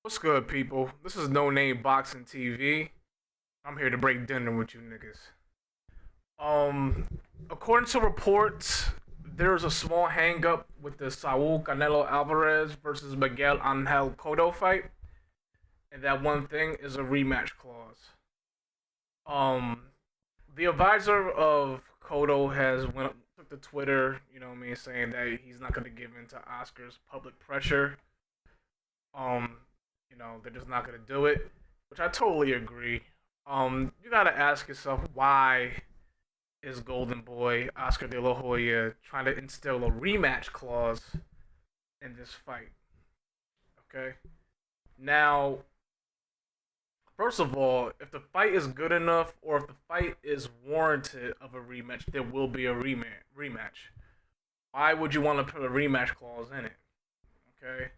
What's good, people? This is No Name Boxing TV. I'm here to break dinner with you niggas. Um, According to reports, there's a small hang-up with the Saul Canelo Alvarez versus Miguel Angel Cotto fight, and that one thing is a rematch clause. Um, the advisor of Cotto has took to Twitter, saying that he's not going to give in to Oscar's public pressure. Um, they're just not gonna do it, which I totally agree. You gotta ask yourself, why is Golden Boy Oscar De La Hoya trying to instill a rematch clause in this fight? Okay. Now, first of all, if the fight is good enough, or if the fight is warranted of a rematch, there will be a rematch. Why would you want to put a rematch clause in it? Okay.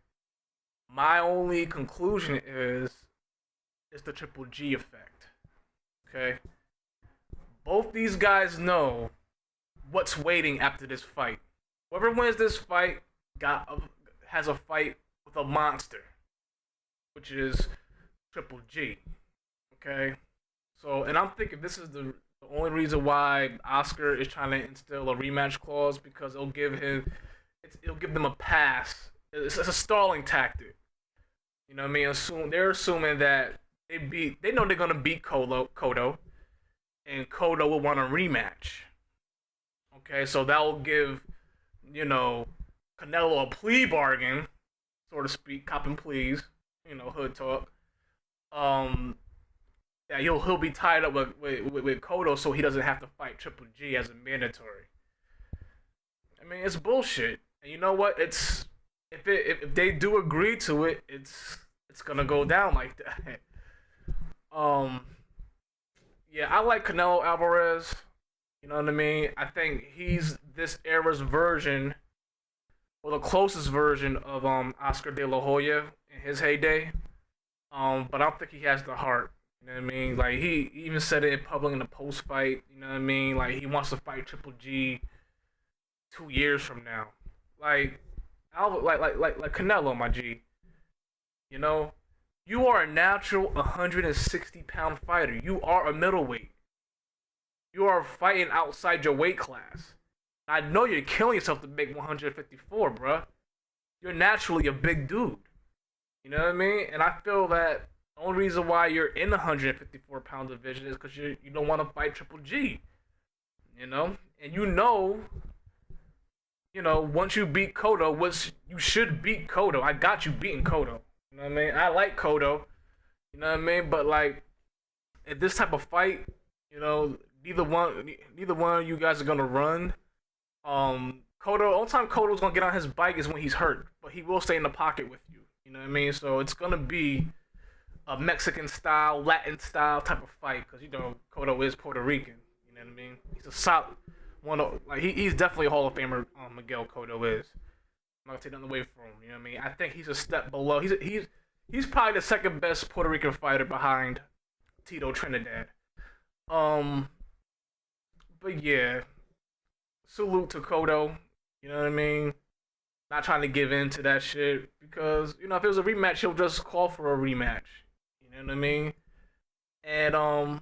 My only conclusion is it's the Triple G effect. Okay? Both these guys know what's waiting after this fight. Whoever wins this fight has a fight with a monster, which is Triple G. Okay? So, and I'm thinking this is the only reason why Oscar is trying to instill a rematch clause, because it'll give them a pass. It's a stalling tactic. You know what I mean? They're assuming that they know they're gonna beat Cotto, and Cotto will want a rematch. Okay, so that will give, you know, Canelo a plea bargain, so to speak, cop and pleas, hood talk. Um, yeah, he'll be tied up with Cotto, so he doesn't have to fight Triple G as a mandatory. I mean, it's bullshit. And you know what? If they do agree to it, it's gonna go down like that. Um, yeah, I like Canelo Alvarez. You know what I mean? I think he's this era's version, or the closest version of Oscar De La Hoya in his heyday. But I don't think he has the heart. You know what I mean? Like, he even said it in public in the post fight. You know what I mean? Like, he wants to fight Triple G 2 years from now. Like, like Canelo, my G. You know, you are a natural 160-pound fighter. You are a middleweight. You are fighting outside your weight class. I know you're killing yourself to make 154, bruh. You're naturally a big dude. You know what I mean? And I feel that the only reason why you're in the 154-pound division is because you don't want to fight Triple G. You know? And once you beat Cotto, which you should beat Cotto. I got you beating Cotto. You know what I mean? I like Cotto. You know what I mean? But, like, in this type of fight, neither one of you guys are gonna run. Cotto, only time Cotto's gonna get on his bike is when he's hurt, but he will stay in the pocket with you. You know what I mean? So it's gonna be a Mexican style, Latin style type of fight, because Cotto is Puerto Rican. You know what I mean? He's a solid one. He's definitely a Hall of Famer. Miguel Cotto is. I'm not gonna take nothing away from him. You know what I mean? I think he's a step below. He's probably the second best Puerto Rican fighter behind Tito Trinidad. Um, but yeah, salute to Cotto. You know what I mean? Not trying to give in to that shit, because if it was a rematch, he'll just call for a rematch. You know what I mean? And I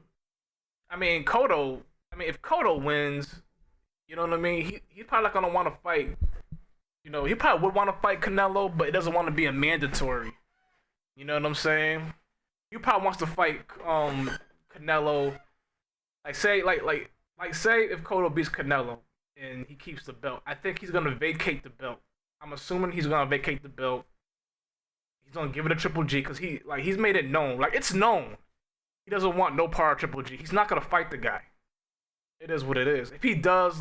mean Cotto. I mean, if Cotto wins, you know what I mean. He's probably not gonna want to fight. He probably would want to fight Canelo, but it doesn't want to be a mandatory. You know what I'm saying? He probably wants to fight Canelo. Say if Cotto beats Canelo and he keeps the belt, I think he's gonna vacate the belt. I'm assuming he's gonna vacate the belt. He's gonna give it to Triple G, because he's made it known. Like, it's known. He doesn't want no part of Triple G. He's not gonna fight the guy. It is what it is. If he does,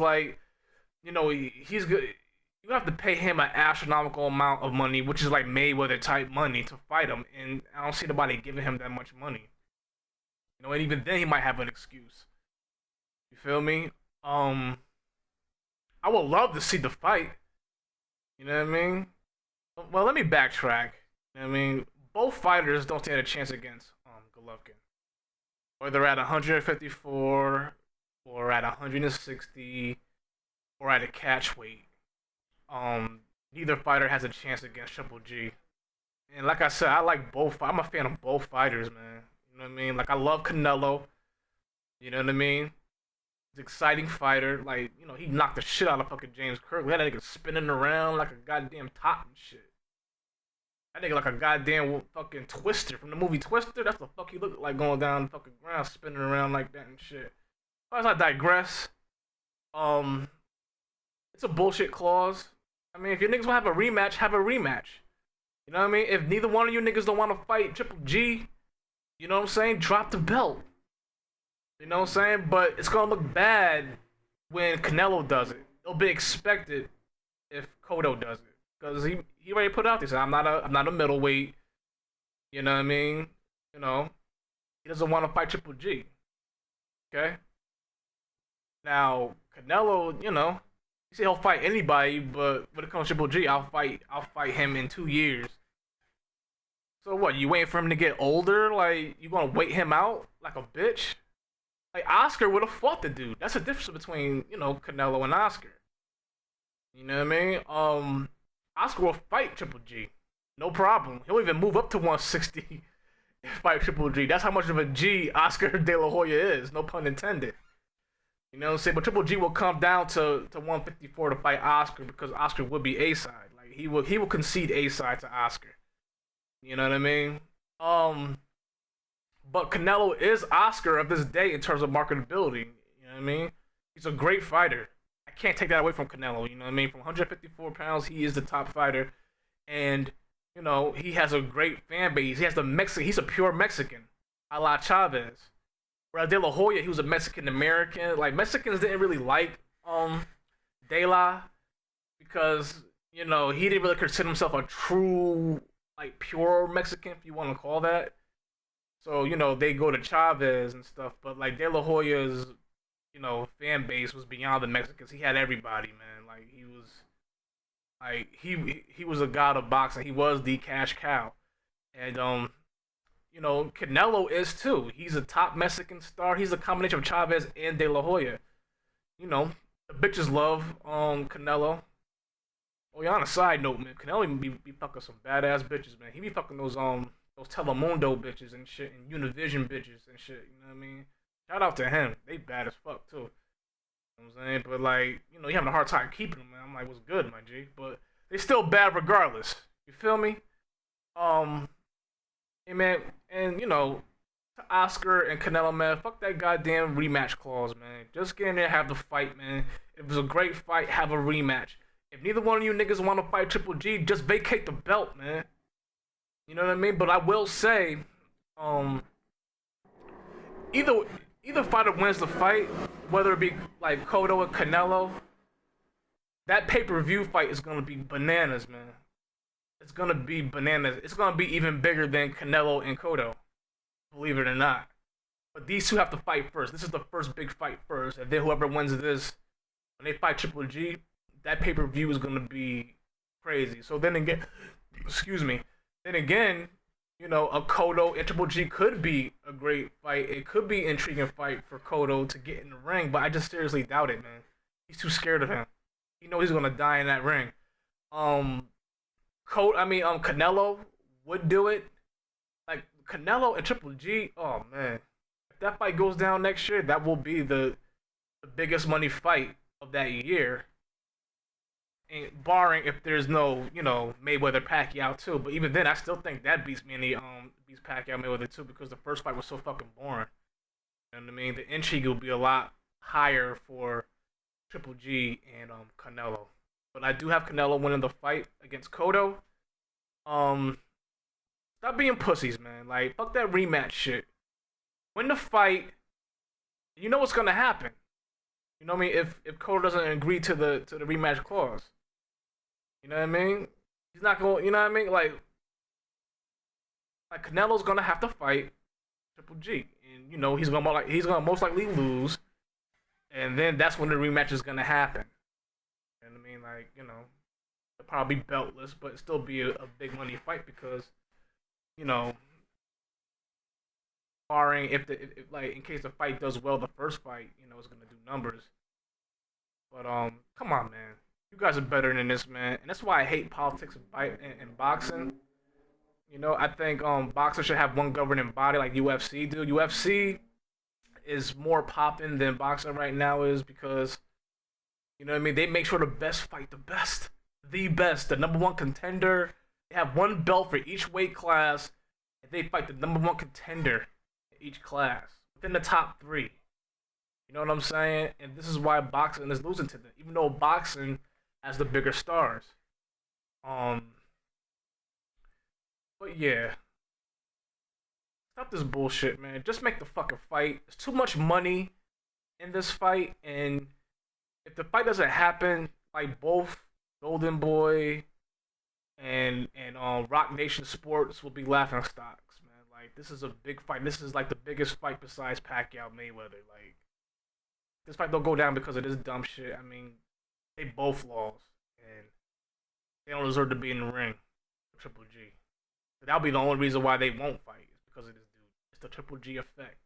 he's good. You have to pay him an astronomical amount of money, which is like Mayweather type money, to fight him, and I don't see nobody giving him that much money. And even then he might have an excuse. You feel me? I would love to see the fight. You know what I mean? Well, let me backtrack. You know what I mean? Both fighters don't stand a chance against Golovkin. Whether at 154 or at 160 or at a catch weight. Neither fighter has a chance against Triple G. And like I said, I like both. I'm a fan of both fighters, man. You know what I mean? Like I love Canelo. You know what I mean? He's an exciting fighter. Like he knocked the shit out of fucking James Kirk. We had that nigga spinning around like a goddamn top and shit. That nigga like a goddamn fucking Twister from the movie Twister. That's the fuck he looked like going down the fucking ground, spinning around like that and shit. But as I digress, um, it's a bullshit clause. I mean, if your niggas want to have a rematch, have a rematch. You know what I mean? If neither one of you niggas don't want to fight Triple G, you know what I'm saying? Drop the belt. You know what I'm saying? But it's gonna look bad when Canelo does it. It'll be expected if Cotto does it because he already put out this. I'm not a middleweight. You know what I mean? You know he doesn't want to fight Triple G. Okay. Now Canelo, he said he'll fight anybody, but when it comes to Triple G, I'll fight him in 2 years. So what? You waiting for him to get older? Like you gonna wait him out like a bitch? Like Oscar would have fought the dude. That's the difference between Canelo and Oscar. You know what I mean? Oscar will fight Triple G, no problem. He'll even move up to 160 and fight Triple G. That's how much of a G Oscar De La Hoya is. No pun intended. You know what I'm saying? But Triple G will come down to 154 to fight Oscar because Oscar would be A side. Like he will concede A side to Oscar. You know what I mean? Um, but Canelo is Oscar of this day in terms of marketability. You know what I mean? He's a great fighter. I can't take that away from Canelo. You know what I mean? From 154 pounds, he is the top fighter, and he has a great fan base. He has the Mexican. He's a pure Mexican, a la Chavez. Whereas De La Hoya, he was a Mexican American. Like Mexicans didn't really like De La because he didn't really consider himself a true like pure Mexican, if you want to call that. So they go to Chavez and stuff, but like De La Hoya's fan base was beyond the Mexicans. He had everybody, man. Like he was a god of boxing. He was the cash cow, and Canelo is too. He's a top Mexican star. He's a combination of Chavez and De La Hoya. You know, the bitches love Canelo. Oh yeah, on a side note, man, Canelo be fucking some badass bitches, man. He be fucking those Telemundo bitches and shit, and Univision bitches and shit. You know what I mean? Shout out to him. They bad as fuck too. You know what I'm saying? But like, you having a hard time keeping them, man. I'm like, what's good, my G? But they still bad regardless. You feel me? Um, hey man, and to Oscar and Canelo, man, fuck that goddamn rematch clause, man. Just get in there, have the fight, man. If it was a great fight, have a rematch. If neither one of you niggas want to fight Triple G, just vacate the belt, man. You know what I mean? But I will say, um, either either fighter wins the fight, whether it be like Cotto or Canelo, that pay per view fight is gonna be bananas, man. It's gonna be bananas. It's gonna be even bigger than Canelo and Cotto, believe it or not. But these two have to fight first. This is the first big fight first, and then whoever wins this, when they fight Triple G, that pay per view is gonna be crazy. So then again, excuse me. Then again, a Cotto and Triple G could be a great fight. It could be an intriguing fight for Cotto to get in the ring, but I just seriously doubt it, man. He's too scared of him. He knows he's gonna die in that ring. Um, Canelo would do it. Like Canelo and Triple G. Oh man, if that fight goes down next year, that will be the biggest money fight of that year. And barring if there's no, Mayweather Pacquiao too. But even then, I still think that beats Pacquiao Mayweather too because the first fight was so fucking boring. You know what I mean? The intrigue will be a lot higher for Triple G and Canelo. But I do have Canelo winning the fight against Cotto. Um, Stop being pussies, man. Like fuck that rematch shit. Win the fight. You know what's gonna happen. You know what I mean? If Cotto doesn't agree to the rematch clause. You know what I mean? He's not going. You know what I mean? Like Canelo's gonna have to fight Triple G, and he's gonna most likely lose, and then that's when the rematch is gonna happen. You know what I mean? Like they'll probably be beltless, but still be a big money fight because you know, barring if like in case the fight does well, the first fight it's gonna do numbers. But come on, man. You guys are better than this, man. And that's why I hate politics and boxing. I think boxers should have one governing body like UFC do. UFC is more popping than boxing right now is because you know what I mean. They make sure the best fight the best, the number one contender. They have one belt for each weight class, and they fight the number one contender in each class within the top three. You know what I'm saying? And this is why boxing is losing to them, even though boxing has the bigger stars. Um, but yeah, stop this bullshit, man. Just make the fucking fight. There's too much money in this fight, and if the fight doesn't happen, like both Golden Boy and Rock Nation Sports will be laughing stocks, man. Like this is a big fight. This is like the biggest fight besides Pacquiao Mayweather. Like this fight don't go down because of this dumb shit. I mean, they both lost, and they don't deserve to be in the ring. Triple G. That'll be the only reason why they won't fight is because of this dude. It's the Triple G effect.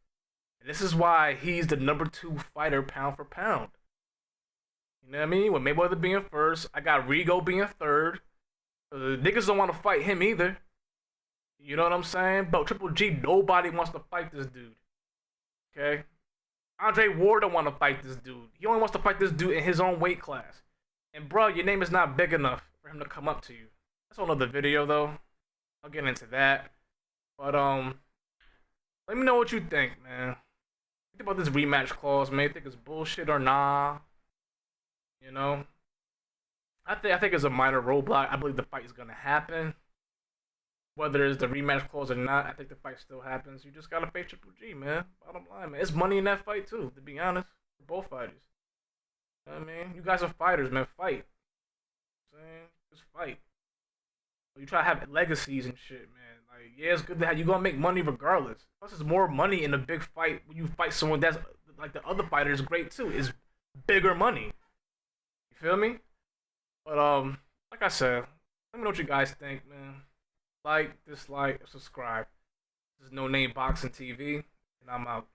And this is why he's the number two fighter pound for pound. You know what I mean? With Mayweather being first, I got Rigo being third. The niggas don't want to fight him either. You know what I'm saying? But Triple G, nobody wants to fight this dude. Okay? Andre Ward don't want to fight this dude. He only wants to fight this dude in his own weight class. And bro, your name is not big enough for him to come up to you. That's another video though. I'll get into that. But let me know what you think, man. Think about this rematch clause, man. You think it's bullshit or nah? You know? I think it's a minor roadblock. I believe the fight is gonna happen. Whether it's the rematch clause or not, I think the fight still happens. You just gotta face Triple G, man. Bottom line, man. It's money in that fight too, to be honest. For both fighters. You know what I mean? You guys are fighters, man. Fight. You know what I'm saying? Just fight. You try to have legacies and shit, man. Like, yeah, it's good to have. You gonna make money regardless. Plus, there's more money in a big fight when you fight someone that's like the other fighter is great too. It's bigger money. You feel me? But like I said, let me know what you guys think, man. Like, dislike, subscribe. This is No Name Boxing TV, and I'm out.